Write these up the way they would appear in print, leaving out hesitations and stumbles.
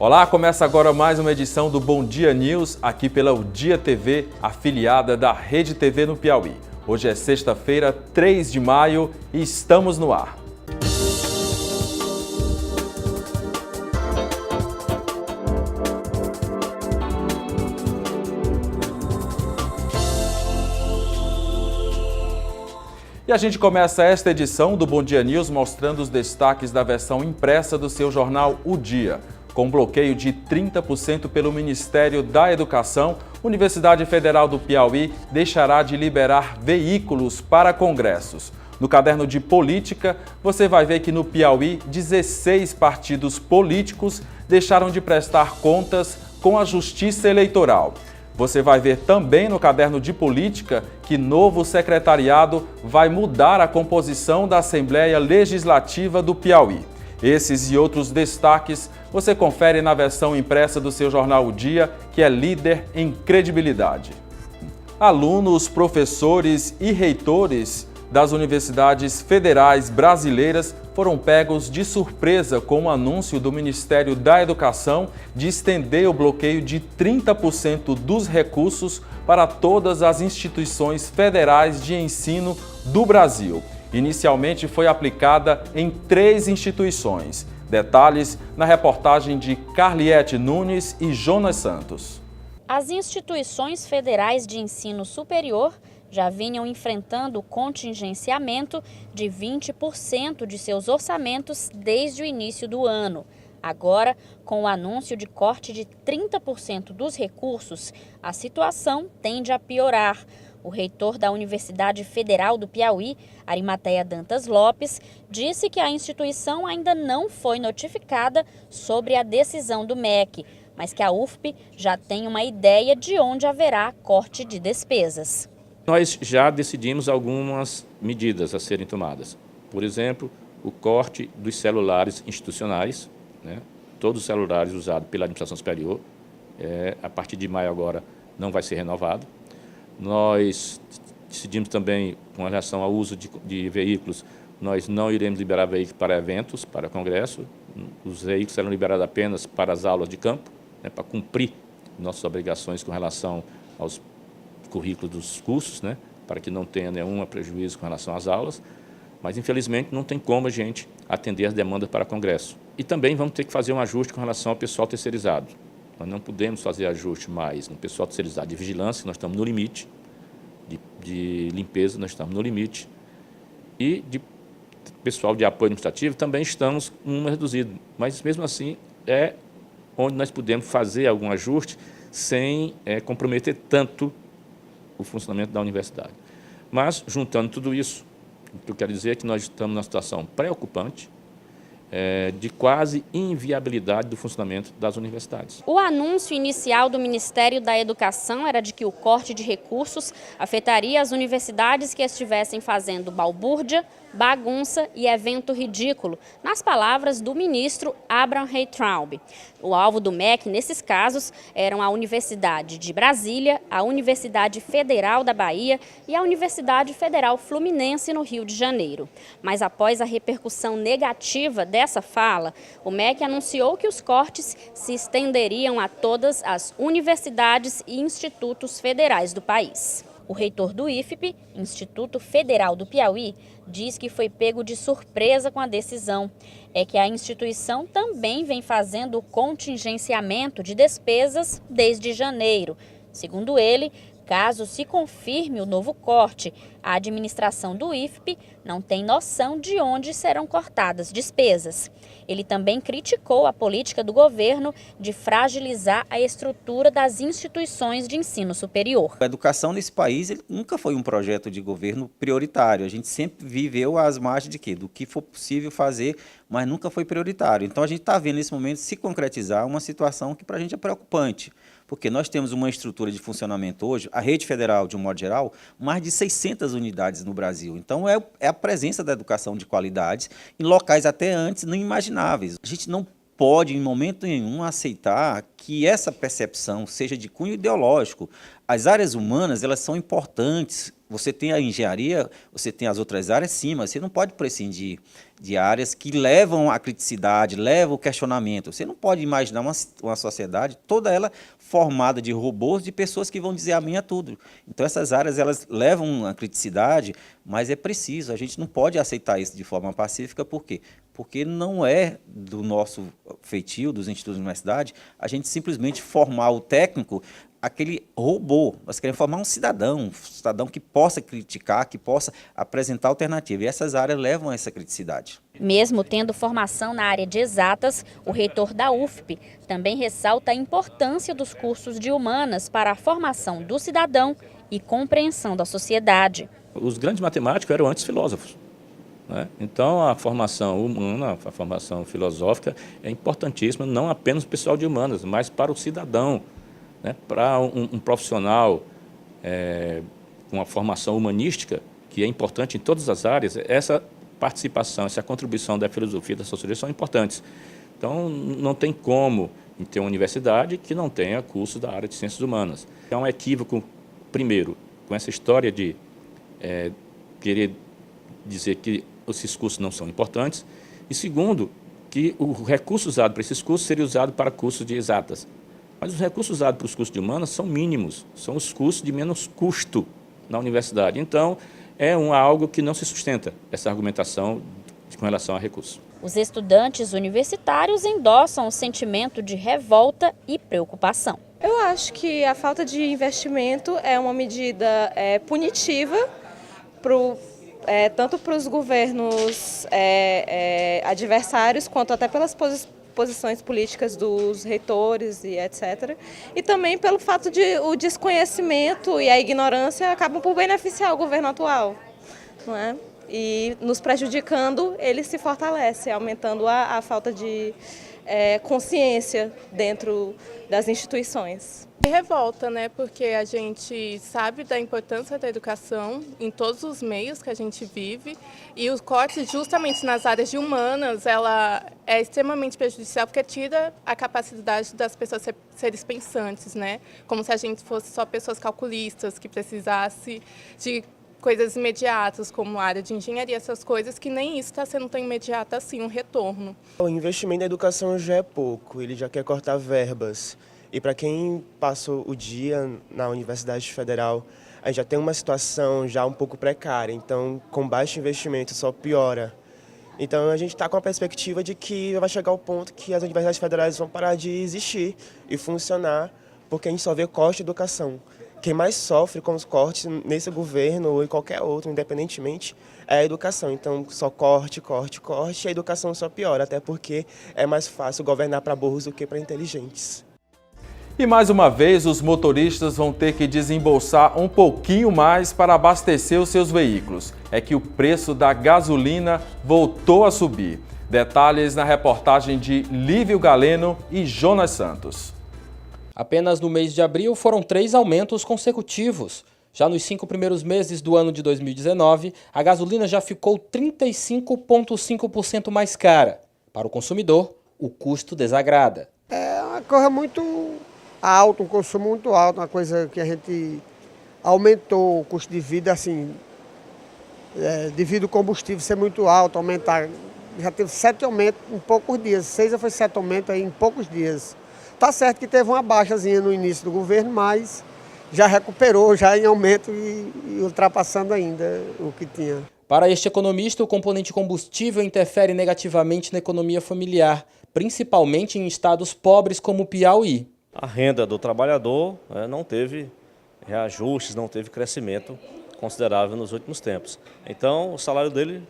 Olá, começa agora mais uma edição do Bom Dia News, aqui pela O Dia TV, afiliada da Rede TV no Piauí. Hoje é sexta-feira, 3 de maio e estamos no ar. E a gente começa esta edição do Bom Dia News mostrando os destaques da versão impressa do seu jornal O Dia. Com bloqueio de 30% pelo Ministério da Educação, Universidade Federal do Piauí deixará de liberar veículos para congressos. No caderno de política, você vai ver que no Piauí, 16 partidos políticos deixaram de prestar contas com a Justiça Eleitoral. Você vai ver também no caderno de política que novo secretariado vai mudar a composição da Assembleia Legislativa do Piauí. Esses e outros destaques você confere na versão impressa do seu jornal O Dia, que é líder em credibilidade. Alunos, professores e reitores das universidades federais brasileiras foram pegos de surpresa com o anúncio do Ministério da Educação de estender o bloqueio de 30% dos recursos para todas as instituições federais de ensino do Brasil. Inicialmente foi aplicada em 3 instituições. Detalhes na reportagem de Carliete Nunes e Jonas Santos. As instituições federais de ensino superior já vinham enfrentando contingenciamento de 20% de seus orçamentos desde o início do ano. Agora, com o anúncio de corte de 30% dos recursos, a situação tende a piorar. O reitor da Universidade Federal do Piauí, Arimateia Dantas Lopes, disse que a instituição ainda não foi notificada sobre a decisão do MEC, mas que a UFP já tem uma ideia de onde haverá corte de despesas. Nós já decidimos algumas medidas a serem tomadas. Por exemplo, o corte dos celulares institucionais, todos os celulares usados pela administração superior, a partir de maio agora não vai ser renovado. Nós decidimos também, com relação ao uso de veículos, nós não iremos liberar veículos para eventos, para congresso. Os veículos serão liberados apenas para as aulas de campo, para cumprir nossas obrigações com relação aos currículos dos cursos, para que não tenha nenhum prejuízo com relação às aulas, mas infelizmente não tem como a gente atender as demandas para congresso. E também vamos ter que fazer um ajuste com relação ao pessoal terceirizado. Nós não podemos fazer ajuste mais no pessoal terceirizado de vigilância, nós estamos no limite, de limpeza, nós estamos no limite, e de pessoal de apoio administrativo também estamos com um número reduzido, mas mesmo assim é onde nós podemos fazer algum ajuste sem comprometer tanto o funcionamento da universidade. Mas, juntando tudo isso, o que eu quero dizer é que nós estamos numa situação preocupante, de quase inviabilidade do funcionamento das universidades. O anúncio inicial do Ministério da Educação era de que o corte de recursos afetaria as universidades que estivessem fazendo balbúrdia, bagunça e evento ridículo, nas palavras do ministro Abraham Weintraub. O alvo do MEC, nesses casos, eram a Universidade de Brasília, a Universidade Federal da Bahia e a Universidade Federal Fluminense, no Rio de Janeiro. Mas após a repercussão negativa dessa fala, o MEC anunciou que os cortes se estenderiam a todas as universidades e institutos federais do país. O reitor do IFP, Instituto Federal do Piauí, diz que foi pego de surpresa com a decisão. É que a instituição também vem fazendo contingenciamento de despesas desde janeiro. Segundo ele, caso se confirme o novo corte, a administração do IFP não tem noção de onde serão cortadas despesas. Ele também criticou a política do governo de fragilizar a estrutura das instituições de ensino superior. A educação nesse país nunca foi um projeto de governo prioritário. A gente sempre viveu às margens de quê? Do que for possível fazer, mas nunca foi prioritário. Então a gente está vendo nesse momento se concretizar uma situação que para a gente é preocupante. Porque nós temos uma estrutura de funcionamento hoje, a rede federal, de um modo geral, mais de 600 unidades no Brasil. Então, é a presença da educação de qualidade em locais até antes não imagináveis. A gente não pode, em momento nenhum, aceitar que essa percepção seja de cunho ideológico. as áreas humanas, elas são importantes. Você tem a engenharia, você tem as outras áreas, sim, mas você não pode prescindir de áreas que levam à criticidade, levam ao questionamento. Você não pode imaginar uma sociedade toda ela formada de robôs, de pessoas que vão dizer amém a tudo. Então, essas áreas, elas levam à criticidade, mas é preciso. A gente não pode aceitar isso de forma pacífica, por quê? Porque não é do nosso feitio, dos institutos de universidade, a gente simplesmente formar o técnico aquele robô. Nós queremos formar um cidadão que possa criticar, que possa apresentar alternativa. E essas áreas levam a essa criticidade. Mesmo tendo formação na área de exatas, o reitor da UFP também ressalta a importância dos cursos de humanas para a formação do cidadão e compreensão da sociedade. Os grandes matemáticos eram antes filósofos, né? Então, a formação humana, a formação filosófica é importantíssima, não apenas para o pessoal de humanas, mas para o cidadão. Né, para um profissional com uma formação humanística, que é importante em todas as áreas, essa participação, essa contribuição da filosofia, da sociologia são importantes. Então, não tem como ter uma universidade que não tenha curso da área de ciências humanas. É um equívoco, primeiro, com essa história de querer dizer que esses cursos não são importantes, e segundo, que o recurso usado para esses cursos seria usado para cursos de exatas. Mas os recursos usados para os cursos de humanas são mínimos, são os cursos de menos custo na universidade. Então, é algo que não se sustenta, essa argumentação com relação a recursos. Os estudantes universitários endossam o sentimento de revolta e preocupação. Eu acho que a falta de investimento é uma medida punitiva tanto para os governos adversários, quanto até pelas posições políticas dos reitores e etc. E também pelo fato de o desconhecimento e a ignorância acabam por beneficiar o governo atual, não é? E nos prejudicando, ele se fortalece, aumentando a falta de consciência dentro das instituições. Revolta, né? Porque a gente sabe da importância da educação em todos os meios que a gente vive, e os cortes justamente nas áreas de humanas, ela é extremamente prejudicial porque tira a capacidade das pessoas serem pensantes, né? Como se a gente fosse só pessoas calculistas que precisasse de coisas imediatas, como a área de engenharia, essas coisas, que nem isso está sendo tão imediato assim, um retorno. O investimento na educação já é pouco, ele já quer cortar verbas. E para quem passou o dia na Universidade Federal, a gente já tem uma situação já um pouco precária, então com baixo investimento só piora. Então a gente está com a perspectiva de que vai chegar ao ponto que as universidades federais vão parar de existir e funcionar, porque a gente só vê corte de educação. Quem mais sofre com os cortes nesse governo ou em qualquer outro, independentemente, é a educação. Então só corte, e a educação só piora, até porque é mais fácil governar para burros do que para inteligentes. E mais uma vez, os motoristas vão ter que desembolsar um pouquinho mais para abastecer os seus veículos. É que o preço da gasolina voltou a subir. Detalhes na reportagem de Lívio Galeno e Jonas Santos. Apenas no mês de abril foram 3 aumentos consecutivos. Já nos 5 primeiros meses do ano de 2019, a gasolina já ficou 35,5% mais cara. Para o consumidor, o custo desagrada. É uma coisa muito alta, um consumo muito alto, uma coisa que a gente aumentou o custo de vida, assim, devido ao combustível ser muito alto, aumentar. Já teve 7 aumentos em poucos dias, 6 ou foi 7 aumentos aí em poucos dias. Tá certo que teve uma baixazinha no início do governo, mas já recuperou, já em aumento e ultrapassando ainda o que tinha. Para este economista, o componente combustível interfere negativamente na economia familiar, principalmente em estados pobres como o Piauí. A renda do trabalhador não teve reajustes, não teve crescimento considerável nos últimos tempos. Então, o salário dele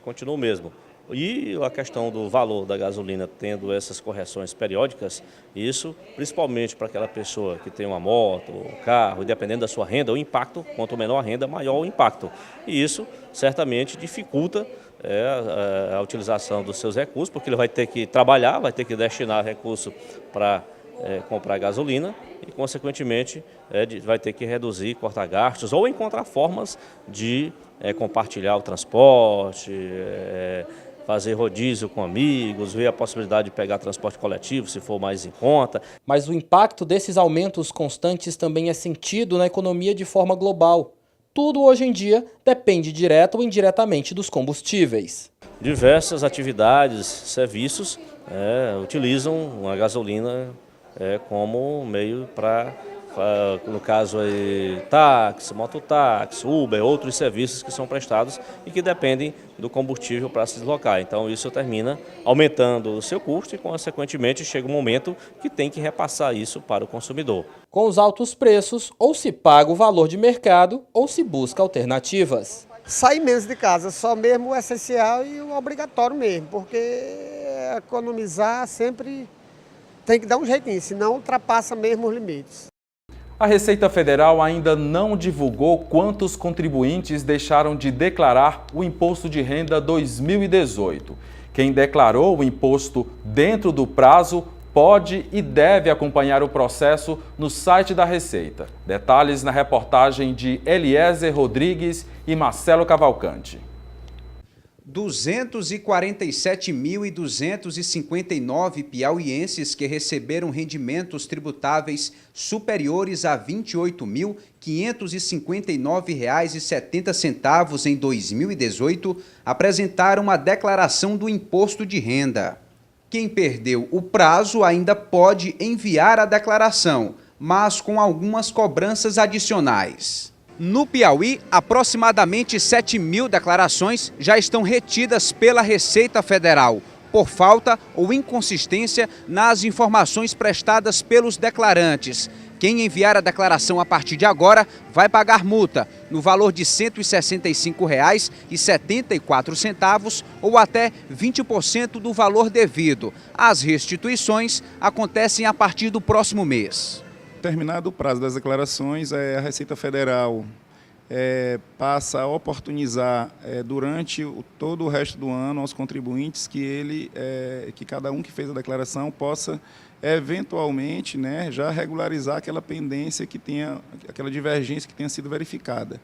continua o mesmo. E a questão do valor da gasolina tendo essas correções periódicas, isso, principalmente para aquela pessoa que tem uma moto, um carro, dependendo da sua renda, o impacto, quanto menor a renda, maior o impacto. E isso certamente dificulta a utilização dos seus recursos, porque ele vai ter que trabalhar, vai ter que destinar recurso para comprar gasolina e, consequentemente, vai ter que reduzir, cortar gastos ou encontrar formas de compartilhar o transporte, fazer rodízio com amigos, ver a possibilidade de pegar transporte coletivo, se for mais em conta. Mas o impacto desses aumentos constantes também é sentido na economia de forma global. Tudo hoje em dia depende direta ou indiretamente dos combustíveis. Diversas atividades, serviços utilizam a gasolina como meio para, no caso, táxi, mototáxi, Uber, outros serviços que são prestados e que dependem do combustível para se deslocar. Então isso termina aumentando o seu custo e, consequentemente, chega um momento que tem que repassar isso para o consumidor. Com os altos preços, ou se paga o valor de mercado ou se busca alternativas. Sair menos de casa, só mesmo o essencial e o obrigatório mesmo, porque economizar sempre tem que dar um jeitinho, senão ultrapassa mesmo os limites. A Receita Federal ainda não divulgou quantos contribuintes deixaram de declarar o Imposto de Renda 2018. Quem declarou o imposto dentro do prazo pode e deve acompanhar o processo no site da Receita. Detalhes na reportagem de Eliezer Rodrigues e Marcelo Cavalcante. 247.259 piauienses que receberam rendimentos tributáveis superiores a R$ 28.559,70 em 2018 apresentaram a declaração do imposto de renda. Quem perdeu o prazo ainda pode enviar a declaração, mas com algumas cobranças adicionais. No Piauí, aproximadamente 7.000 declarações já estão retidas pela Receita Federal, por falta ou inconsistência nas informações prestadas pelos declarantes. Quem enviar a declaração a partir de agora vai pagar multa no valor de R$ 165,74 ou até 20% do valor devido. As restituições acontecem a partir do próximo mês. Terminado o prazo das declarações, a Receita Federal passa a oportunizar durante todo o resto do ano aos contribuintes que cada um que fez a declaração possa eventualmente, já regularizar aquela pendência que tenha, aquela divergência que tenha sido verificada.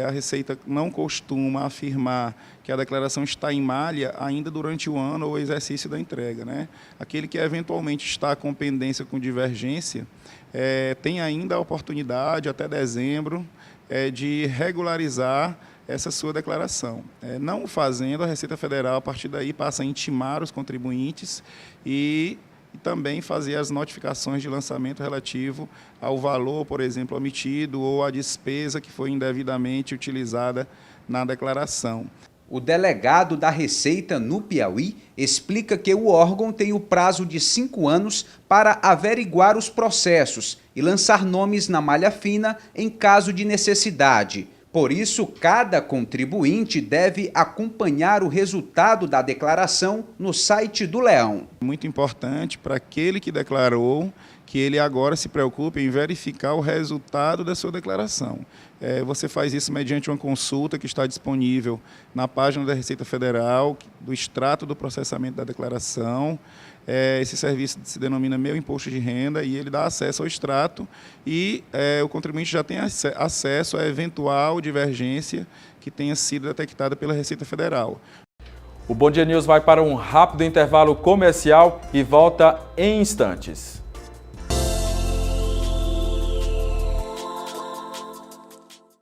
A Receita não costuma afirmar que a declaração está em malha ainda durante o ano ou exercício da entrega. Aquele que eventualmente está com pendência, com divergência, tem ainda a oportunidade, até dezembro, de regularizar essa sua declaração. Não o fazendo, a Receita Federal, a partir daí, passa a intimar os contribuintes e também fazer as notificações de lançamento relativo ao valor, por exemplo, omitido ou à despesa que foi indevidamente utilizada na declaração. O delegado da Receita no Piauí explica que o órgão tem o prazo de 5 anos para averiguar os processos e lançar nomes na malha fina em caso de necessidade. Por isso, cada contribuinte deve acompanhar o resultado da declaração no site do Leão. Muito importante para aquele que declarou que ele agora se preocupe em verificar o resultado da sua declaração. Você faz isso mediante uma consulta que está disponível na página da Receita Federal, do extrato do processamento da declaração. Esse serviço se denomina Meu Imposto de Renda e ele dá acesso ao extrato e o contribuinte já tem acesso à eventual divergência que tenha sido detectada pela Receita Federal. O Bom Dia News vai para um rápido intervalo comercial e volta em instantes.